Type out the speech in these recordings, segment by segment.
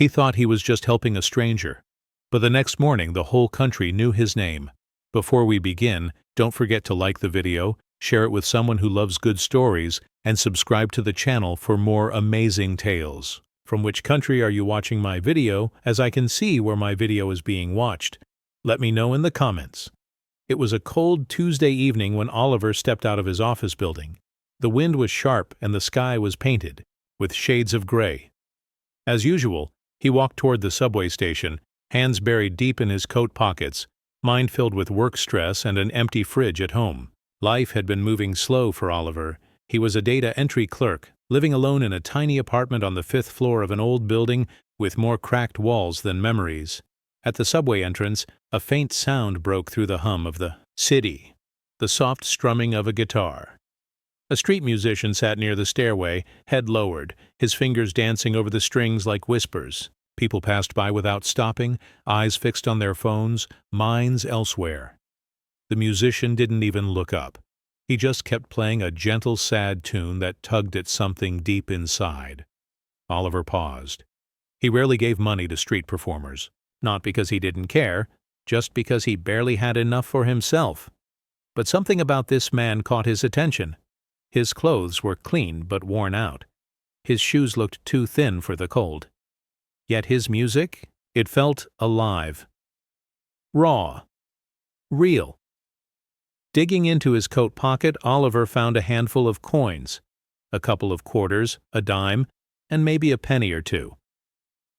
He thought he was just helping a stranger. But the next morning, the whole country knew his name. Before we begin, don't forget to like the video, share it with someone who loves good stories, and subscribe to the channel for more amazing tales. From which country are you watching my video, as I can see where my video is being watched? Let me know in the comments. It was a cold Tuesday evening when Oliver stepped out of his office building. The wind was sharp and the sky was painted, with shades of gray. As usual, he walked toward the subway station, hands buried deep in his coat pockets, mind filled with work stress and an empty fridge at home. Life had been moving slow for Oliver. He was a data entry clerk, living alone in a tiny apartment on the 5th floor of an old building with more cracked walls than memories. At the subway entrance, a faint sound broke through the hum of the city, the soft strumming of a guitar. A street musician sat near the stairway, head lowered, his fingers dancing over the strings like whispers. People passed by without stopping, eyes fixed on their phones, minds elsewhere. The musician didn't even look up. He just kept playing a gentle, sad tune that tugged at something deep inside. Oliver paused. He rarely gave money to street performers, not because he didn't care, just because he barely had enough for himself. But something about this man caught his attention. His clothes were clean but worn out. His shoes looked too thin for the cold. Yet his music, it felt alive. Raw. Real. Digging into his coat pocket, Oliver found a handful of coins, a couple of quarters, a dime, and maybe a penny or two.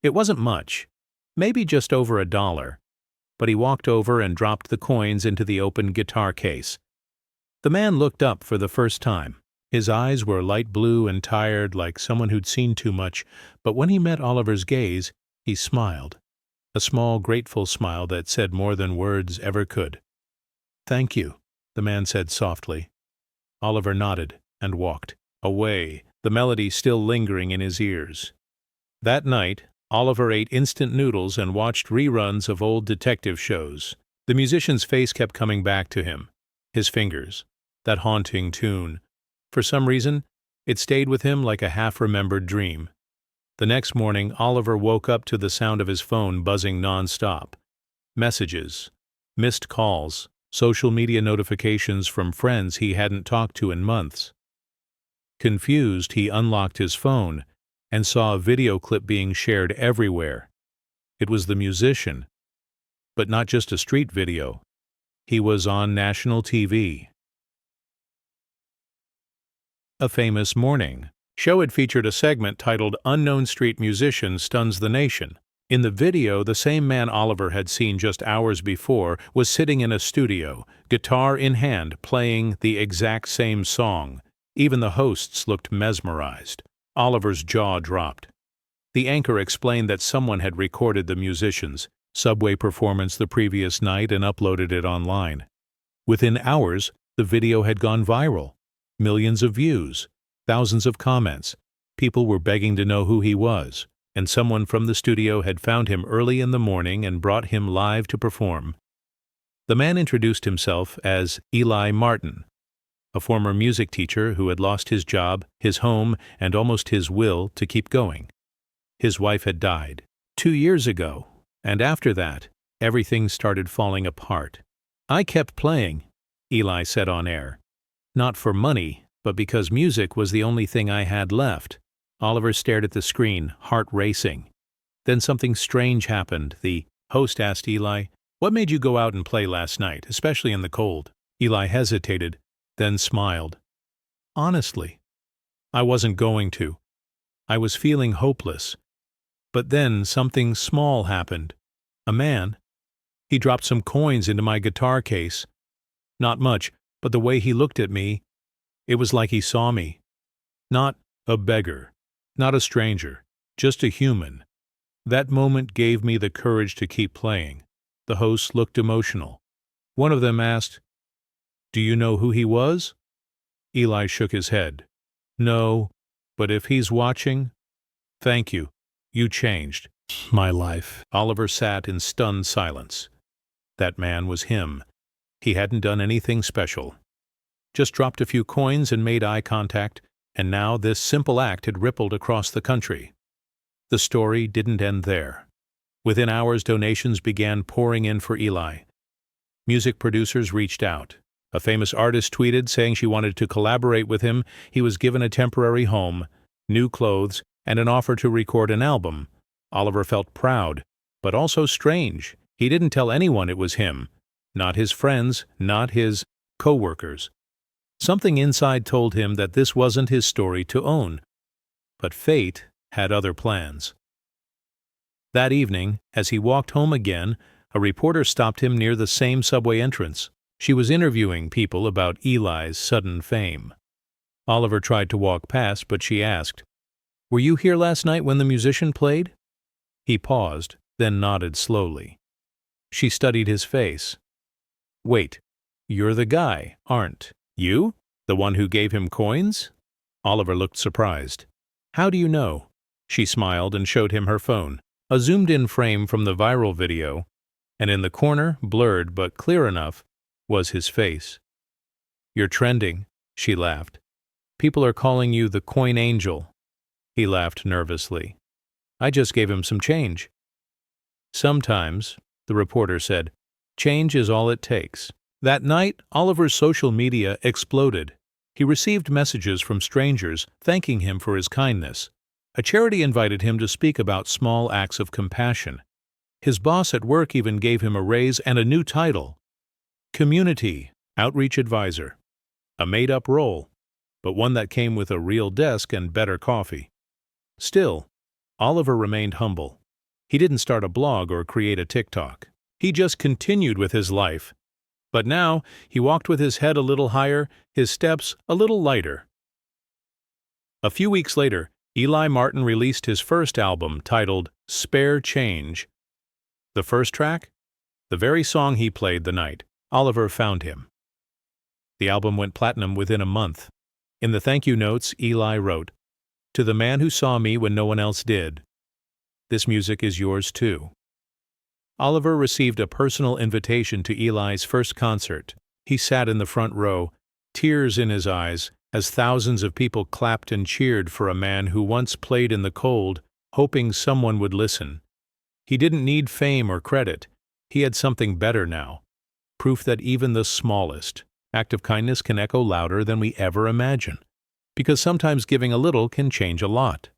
It wasn't much, maybe just over $1, but he walked over and dropped the coins into the open guitar case. The man looked up for the first time. His eyes were light blue and tired, like someone who'd seen too much, but when he met Oliver's gaze, he smiled. A small, grateful smile that said more than words ever could. "Thank you," the man said softly. Oliver nodded and walked away, the melody still lingering in his ears. That night, Oliver ate instant noodles and watched reruns of old detective shows. The musician's face kept coming back to him. His fingers, that haunting tune. For some reason, it stayed with him like a half-remembered dream. The next morning, Oliver woke up to the sound of his phone buzzing non-stop. Messages, missed calls, social media notifications from friends he hadn't talked to in months. Confused, he unlocked his phone and saw a video clip being shared everywhere. It was the musician, but not just a street video. He was on national TV. A Famous Morning show had featured a segment titled "Unknown Street Musician Stuns the Nation." In the video, the same man Oliver had seen just hours before was sitting in a studio, guitar in hand, playing the exact same song. Even the hosts looked mesmerized. Oliver's jaw dropped. The anchor explained that someone had recorded the musician's subway performance the previous night and uploaded it online. Within hours, the video had gone viral. Millions of views, thousands of comments. People were begging to know who he was, and someone from the studio had found him early in the morning and brought him live to perform. The man introduced himself as Eli Martin, a former music teacher who had lost his job, his home, and almost his will to keep going. His wife had died 2 years ago, and after that, everything started falling apart. "I kept playing," Eli said on air. "Not for money, but because music was the only thing I had left." Oliver stared at the screen, heart racing. Then something strange happened. The host asked Eli, "What made you go out and play last night, especially in the cold?" Eli hesitated, then smiled. "Honestly, I wasn't going to. I was feeling hopeless. But then something small happened. A man. He dropped some coins into my guitar case. Not much, but the way he looked at me, it was like he saw me. Not a beggar, not a stranger, just a human. That moment gave me the courage to keep playing." The hosts looked emotional. One of them asked, "Do you know who he was?" Eli shook his head. "No, but if he's watching, thank you. You changed my life." Oliver sat in stunned silence. That man was him. He hadn't done anything special. Just dropped a few coins and made eye contact, and now this simple act had rippled across the country. The story didn't end there. Within hours, donations began pouring in for Eli. Music producers reached out. A famous artist tweeted saying she wanted to collaborate with him. He was given a temporary home, new clothes, and an offer to record an album. Oliver felt proud, but also strange. He didn't tell anyone it was him. Not his friends, not his co-workers. Something inside told him that this wasn't his story to own. But fate had other plans. That evening, as he walked home again, a reporter stopped him near the same subway entrance. She was interviewing people about Eli's sudden fame. Oliver tried to walk past, but she asked, "Were you here last night when the musician played?" He paused, then nodded slowly. She studied his face. "Wait, you're the guy, aren't you? The one who gave him coins?" Oliver looked surprised. "How do you know?" She smiled and showed him her phone, a zoomed-in frame from the viral video, and in the corner, blurred but clear enough, was his face. "You're trending," she laughed. "People are calling you the coin angel." He laughed nervously. "I just gave him some change." "Sometimes," the reporter said, "change is all it takes." That night, Oliver's social media exploded. He received messages from strangers thanking him for his kindness. A charity invited him to speak about small acts of compassion. His boss at work even gave him a raise and a new title: Community Outreach Advisor. A made-up role, but one that came with a real desk and better coffee. Still, Oliver remained humble. He didn't start a blog or create a TikTok. He just continued with his life. But now, he walked with his head a little higher, his steps a little lighter. A few weeks later, Eli Martin released his first album, titled Spare Change. The first track? The very song he played the night Oliver found him. The album went platinum within a month. In the thank you notes, Eli wrote, "To the man who saw me when no one else did, this music is yours too." Oliver received a personal invitation to Eli's first concert. He sat in the front row, tears in his eyes, as thousands of people clapped and cheered for a man who once played in the cold, hoping someone would listen. He didn't need fame or credit. He had something better now. Proof that even the smallest act of kindness can echo louder than we ever imagine. Because sometimes giving a little can change a lot.